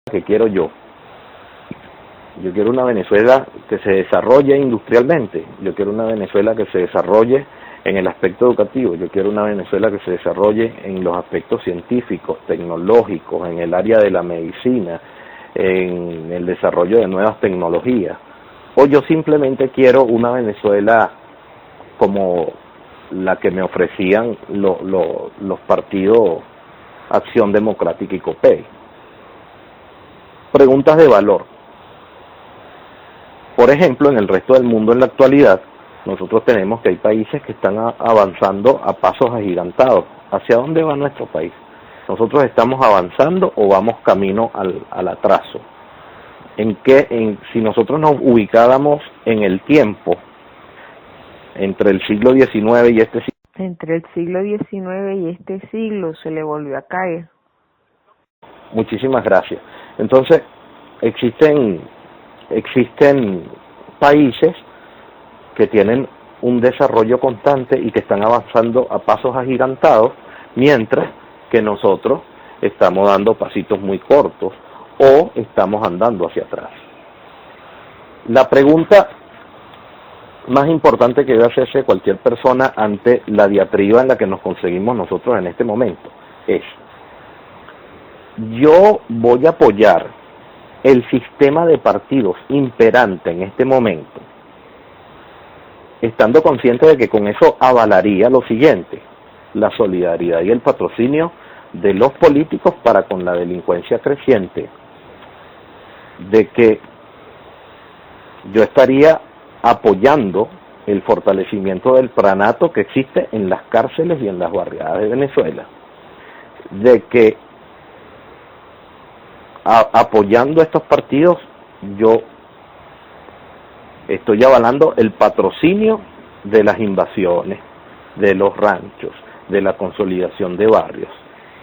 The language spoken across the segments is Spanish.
que quiero yo. Yo quiero una Venezuela que se desarrolle industrialmente. Yo quiero una Venezuela que se desarrolle en el aspecto educativo. Yo quiero una Venezuela que se desarrolle en los aspectos científicos, tecnológicos, en el área de la medicina, en el desarrollo de nuevas tecnologías. O yo simplemente quiero una Venezuela como la que me ofrecían los partidos Acción Democrática y COPEI. Preguntas de valor. Por ejemplo, en el resto del mundo en la actualidad, nosotros tenemos que hay países que están avanzando a pasos agigantados. ¿Hacia dónde va nuestro país? ¿Nosotros estamos avanzando o vamos camino al atraso? Si nosotros nos ubicáramos en el tiempo, entre el siglo XIX y este siglo... Entre el siglo XIX y este siglo se le volvió a caer. Muchísimas gracias. Entonces, existen países que tienen un desarrollo constante y que están avanzando a pasos agigantados, mientras que nosotros estamos dando pasitos muy cortos o estamos andando hacia atrás. La pregunta más importante que debe hacerse cualquier persona ante la diatriba en la que nos conseguimos nosotros en este momento es: yo voy a apoyar el sistema de partidos imperante en este momento, estando consciente de que con eso avalaría lo siguiente: la solidaridad y el patrocinio de los políticos para con la delincuencia creciente, de que yo estaría apoyando el fortalecimiento del pranato que existe en las cárceles y en las barriadas de Venezuela, de que apoyando estos partidos yo estoy avalando el patrocinio de las invasiones, de los ranchos, de la consolidación de barrios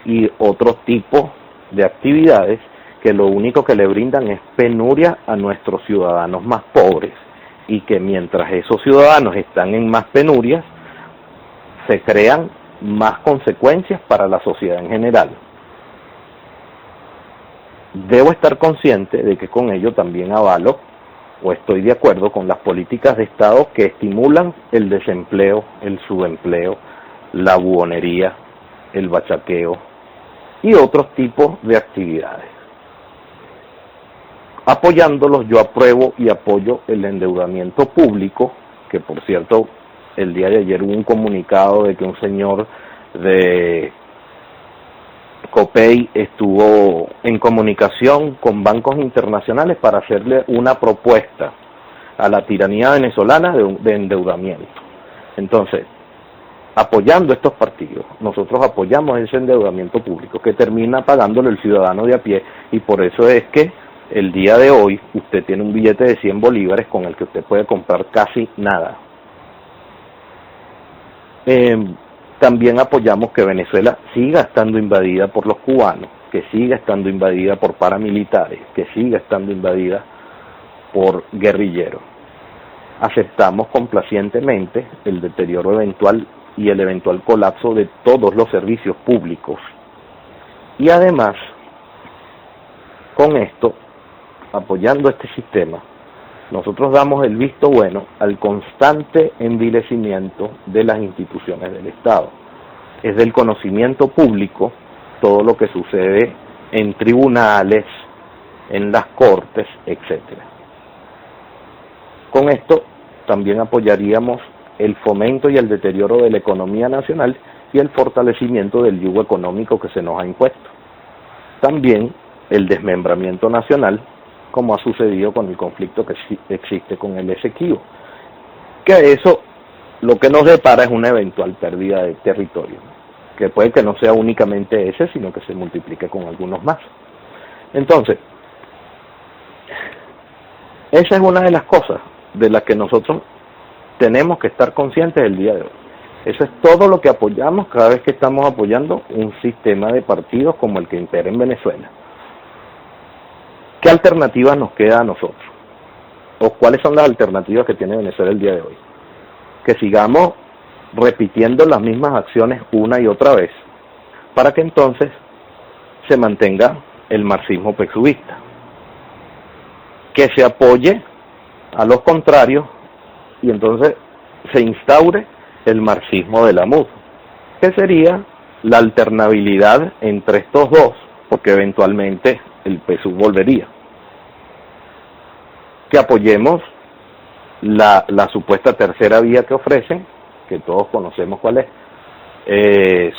y otros tipos de actividades que lo único que le brindan es penuria a nuestros ciudadanos más pobres, y que mientras esos ciudadanos están en más penurias, se crean más consecuencias para la sociedad en general. Debo estar consciente de que con ello también avalo o estoy de acuerdo con las políticas de Estado que estimulan el desempleo, el subempleo, la buhonería, el bachaqueo y otros tipos de actividades. Apoyándolos, yo apruebo y apoyo el endeudamiento público, que por cierto, el día de ayer hubo un comunicado de que un señor de COPEI estuvo en comunicación con bancos internacionales para hacerle una propuesta a la tiranía venezolana de endeudamiento. Entonces, apoyando estos partidos, nosotros apoyamos ese endeudamiento público que termina pagándolo el ciudadano de a pie, y por eso es que el día de hoy usted tiene un billete de 100 bolívares con el que usted puede comprar casi nada. También apoyamos que Venezuela siga estando invadida por los cubanos, que siga estando invadida por paramilitares, que siga estando invadida por guerrilleros. Aceptamos complacientemente el deterioro eventual y el eventual colapso de todos los servicios públicos. Y además, con esto, apoyando este sistema, nosotros damos el visto bueno al constante envilecimiento de las instituciones del Estado. Es del conocimiento público todo lo que sucede en tribunales, en las cortes, etc. Con esto también apoyaríamos el fomento y el deterioro de la economía nacional y el fortalecimiento del yugo económico que se nos ha impuesto. También el desmembramiento nacional, como ha sucedido con el conflicto que existe con el Esequibo, que eso lo que nos depara es una eventual pérdida de territorio, que puede que no sea únicamente ese, sino que se multiplique con algunos más. Entonces, esa es una de las cosas de las que nosotros tenemos que estar conscientes el día de hoy. Eso es todo lo que apoyamos cada vez que estamos apoyando un sistema de partidos como el que impera en Venezuela. ¿Qué alternativas nos queda a nosotros? ¿O cuáles son las alternativas que tiene Venezuela el día de hoy? Que sigamos repitiendo las mismas acciones una y otra vez, para que entonces se mantenga el marxismo pesuvista, que se apoye a los contrarios y entonces se instaure el marxismo de la MUD, que sería la alternabilidad entre estos dos, porque eventualmente el PSUV volvería. Que apoyemos la supuesta tercera vía que ofrecen, que todos conocemos cuál es.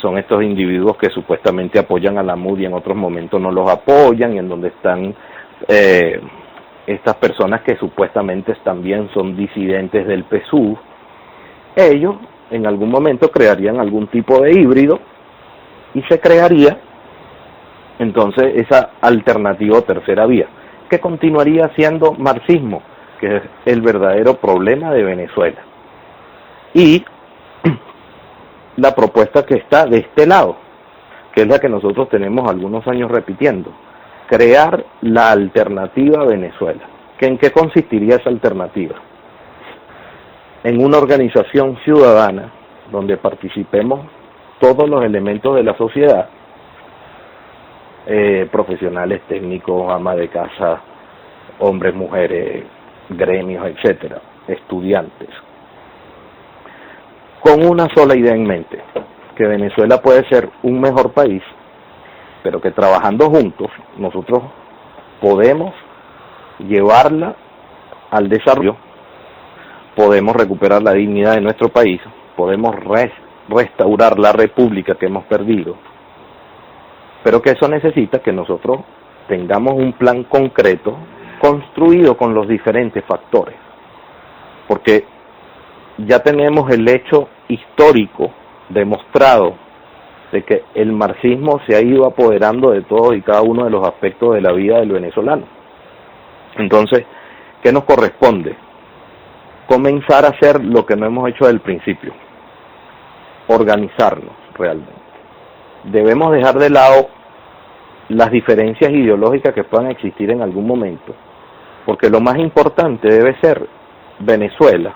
Son estos individuos que supuestamente apoyan a la MUD y en otros momentos no los apoyan, y en donde están estas personas que supuestamente también son disidentes del PSUV. Ellos en algún momento crearían algún tipo de híbrido y se crearía entonces esa alternativa o tercera vía, que continuaría siendo marxismo, que es el verdadero problema de Venezuela. Y la propuesta que está de este lado, que es la que nosotros tenemos algunos años repitiendo, crear la alternativa a Venezuela. ¿En qué consistiría esa alternativa? En una organización ciudadana donde participemos todos los elementos de la sociedad, profesionales, técnicos, amas de casa, hombres, mujeres, gremios, etcétera, estudiantes, con una sola idea en mente, que Venezuela puede ser un mejor país, pero que trabajando juntos nosotros podemos llevarla al desarrollo, podemos recuperar la dignidad de nuestro país, podemos restaurar la república que hemos perdido, pero que eso necesita que nosotros tengamos un plan concreto construido con los diferentes factores, porque ya tenemos el hecho histórico demostrado de que el marxismo se ha ido apoderando de todos y cada uno de los aspectos de la vida del venezolano. Entonces, ¿qué nos corresponde? Comenzar a hacer lo que no hemos hecho desde el principio, organizarnos realmente. Debemos dejar de lado las diferencias ideológicas que puedan existir en algún momento, porque lo más importante debe ser Venezuela.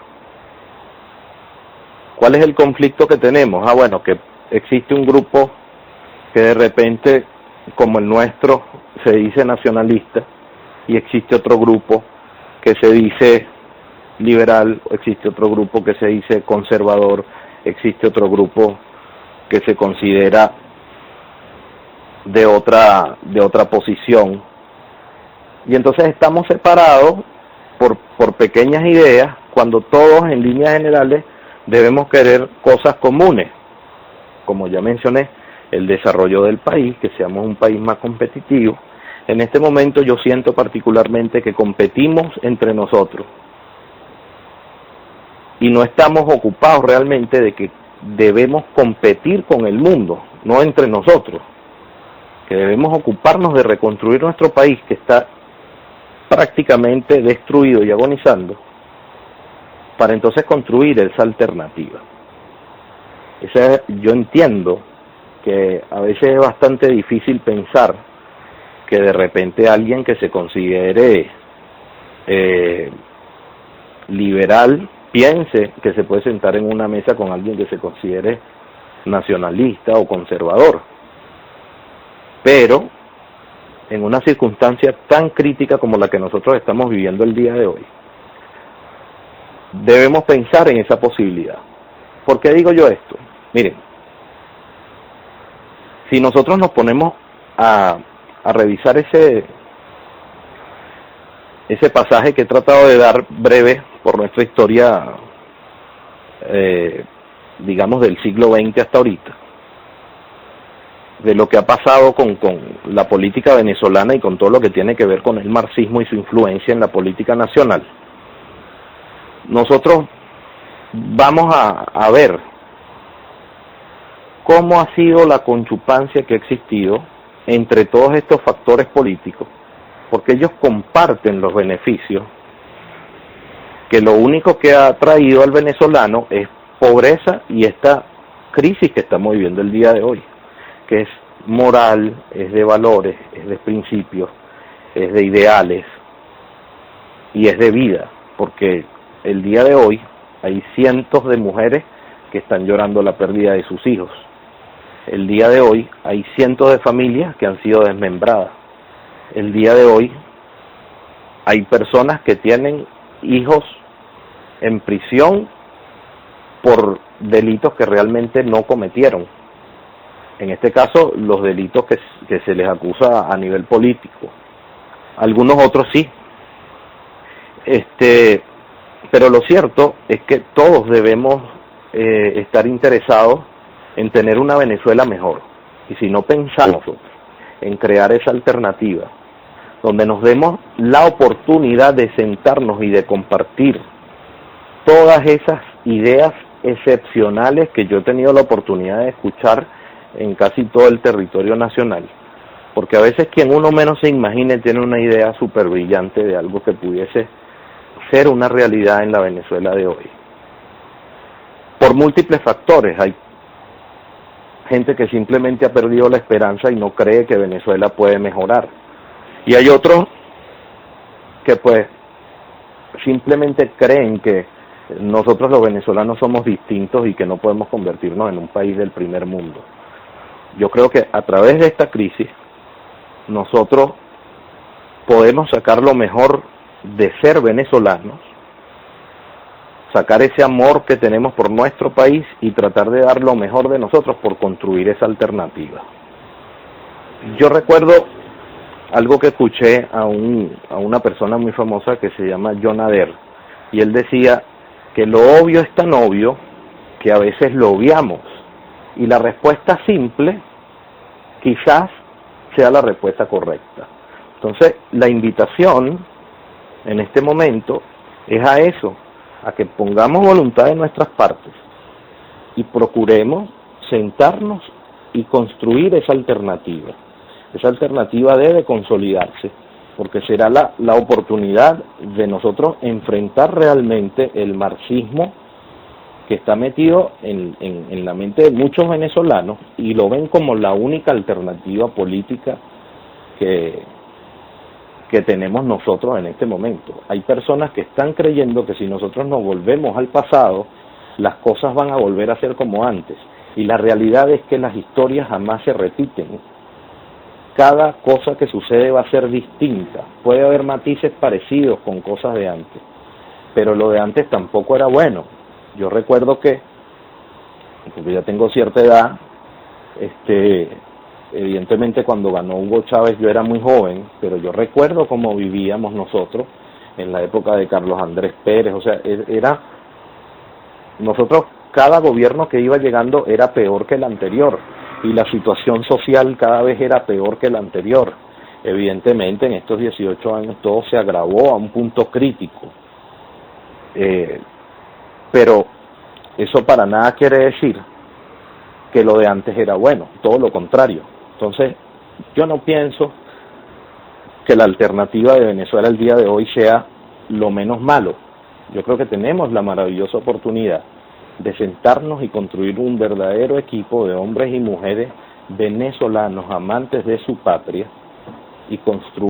¿Cuál es el conflicto que tenemos? Bueno, que existe un grupo que de repente, como el nuestro, se dice nacionalista, y existe otro grupo que se dice liberal, existe otro grupo que se dice conservador, existe otro grupo que se considera de otra posición, y entonces estamos separados por pequeñas ideas, cuando todos en líneas generales debemos querer cosas comunes, como ya mencioné, el desarrollo del país, que seamos un país más competitivo. En este momento yo siento particularmente que competimos entre nosotros y no estamos ocupados realmente de que debemos competir con el mundo, no entre nosotros, que debemos ocuparnos de reconstruir nuestro país, que está prácticamente destruido y agonizando, para entonces construir esa alternativa. Yo entiendo que a veces es bastante difícil pensar que de repente alguien que se considere liberal piense que se puede sentar en una mesa con alguien que se considere nacionalista o conservador. Pero en una circunstancia tan crítica como la que nosotros estamos viviendo el día de hoy, debemos pensar en esa posibilidad. ¿Por qué digo yo esto? Miren, si nosotros nos ponemos a revisar ese pasaje que he tratado de dar breve por nuestra historia, digamos del siglo XX hasta ahorita, de lo que ha pasado con la política venezolana y con todo lo que tiene que ver con el marxismo y su influencia en la política nacional, nosotros vamos a ver cómo ha sido la conchupancia que ha existido entre todos estos factores políticos, porque ellos comparten los beneficios, que lo único que ha traído al venezolano es pobreza y esta crisis que estamos viviendo el día de hoy, que es moral, es de valores, es de principios, es de ideales y es de vida, porque el día de hoy hay cientos de mujeres que están llorando la pérdida de sus hijos. El día de hoy hay cientos de familias que han sido desmembradas. el día de hoy hay personas que tienen hijos en prisión por delitos que realmente no cometieron. En este caso, los delitos que se les acusa a nivel político. Algunos otros sí. Pero lo cierto es que todos debemos estar interesados en tener una Venezuela mejor. Y si no pensamos en crear esa alternativa, donde nos demos la oportunidad de sentarnos y de compartir todas esas ideas excepcionales que yo he tenido la oportunidad de escuchar en casi todo el territorio nacional, porque a veces quien uno menos se imagine tiene una idea súper brillante de algo que pudiese ser una realidad en la Venezuela de hoy. Por múltiples factores, hay gente que simplemente ha perdido la esperanza y no cree que Venezuela puede mejorar, y hay otros que pues simplemente creen que nosotros los venezolanos somos distintos y que no podemos convertirnos en un país del primer mundo. Yo creo que a través de esta crisis nosotros podemos sacar lo mejor de ser venezolanos, sacar ese amor que tenemos por nuestro país y tratar de dar lo mejor de nosotros por construir esa alternativa. Yo recuerdo algo que escuché a una persona muy famosa que se llama John Adair, y él decía que lo obvio es tan obvio que a veces lo obviamos, y la respuesta simple quizás sea la respuesta correcta. Entonces, la invitación en este momento es a eso, a que pongamos voluntad de nuestras partes y procuremos sentarnos y construir esa alternativa. Esa alternativa debe consolidarse, porque será la oportunidad de nosotros enfrentar realmente el marxismo que está metido en la mente de muchos venezolanos y lo ven como la única alternativa política que tenemos nosotros en este momento. Hay personas que están creyendo que si nosotros nos volvemos al pasado, las cosas van a volver a ser como antes, y la realidad es que las historias jamás se repiten. Cada cosa que sucede va a ser distinta. Puede haber matices parecidos con cosas de antes, pero lo de antes tampoco era bueno. Yo recuerdo que, porque ya tengo cierta edad, evidentemente cuando ganó Hugo Chávez yo era muy joven, pero yo recuerdo cómo vivíamos nosotros en la época de Carlos Andrés Pérez. O sea, nosotros, cada gobierno que iba llegando era peor que el anterior, y la situación social cada vez era peor que la anterior. Evidentemente en estos 18 años todo se agravó a un punto crítico, pero eso para nada quiere decir que lo de antes era bueno, todo lo contrario. Entonces, yo no pienso que la alternativa de Venezuela el día de hoy sea lo menos malo. Yo creo que tenemos la maravillosa oportunidad de sentarnos y construir un verdadero equipo de hombres y mujeres venezolanos amantes de su patria y construir